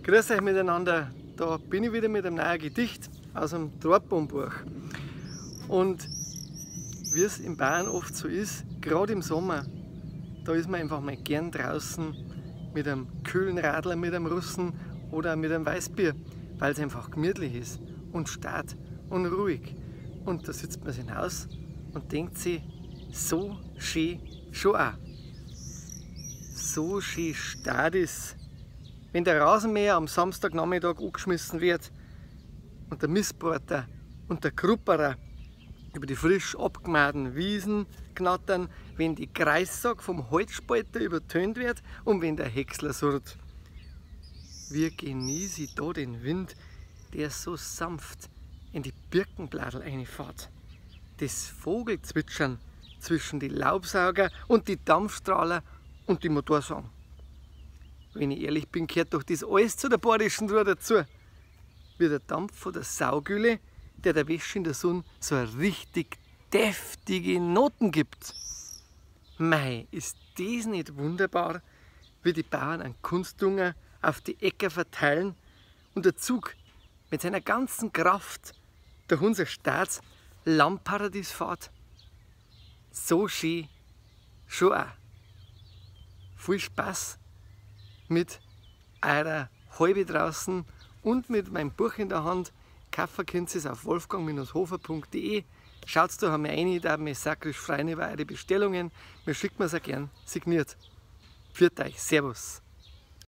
Grüß euch miteinander, da bin ich wieder mit einem neuen Gedicht aus dem Dortbaumbuch. Und wie es in Bayern oft so ist, gerade im Sommer, da ist man einfach mal gern draußen mit einem kühlen Radler, mit einem Russen oder mit einem Weißbier, weil es einfach gemütlich ist und stark und ruhig. Und da sitzt man sich im Haus und denkt sich, so schön schon auch. So schön stark ist, wenn der Rasenmäher am Samstagnachmittag angeschmissen wird und der Mistborter und der Krupperer über die frisch abgemähten Wiesen knattern, wenn die Kreissack vom Holzspalter übertönt wird und wenn der Häcksler surrt. Wie genieße ich da den Wind, der so sanft in die Birkenbladel reinfährt. Das Vogelzwitschern zwischen die Laubsauger und die Dampfstrahler und die Motorsang. Wenn ich ehrlich bin, gehört doch das alles zu der badischen Ruhe dazu. Wie der Dampf von der Saugülle, der Wäsche in der Sonne so eine richtig deftige Noten gibt. Mei, ist das nicht wunderbar, wie die Bauern einen Kunstdünger auf die Äcker verteilen und der Zug mit seiner ganzen Kraft durch unser Staats Landparadies fährt? So schön schon auch. Viel Spaß mit eurer Halbe draußen und mit meinem Buch in der Hand. Kaufen könnt ihr es auf wolfgang-hofer.de. Schaut da einmal rein, da mich sakrisch freuen über eure Bestellungen. Wir schicken es auch gern signiert. Pfiat euch, Servus.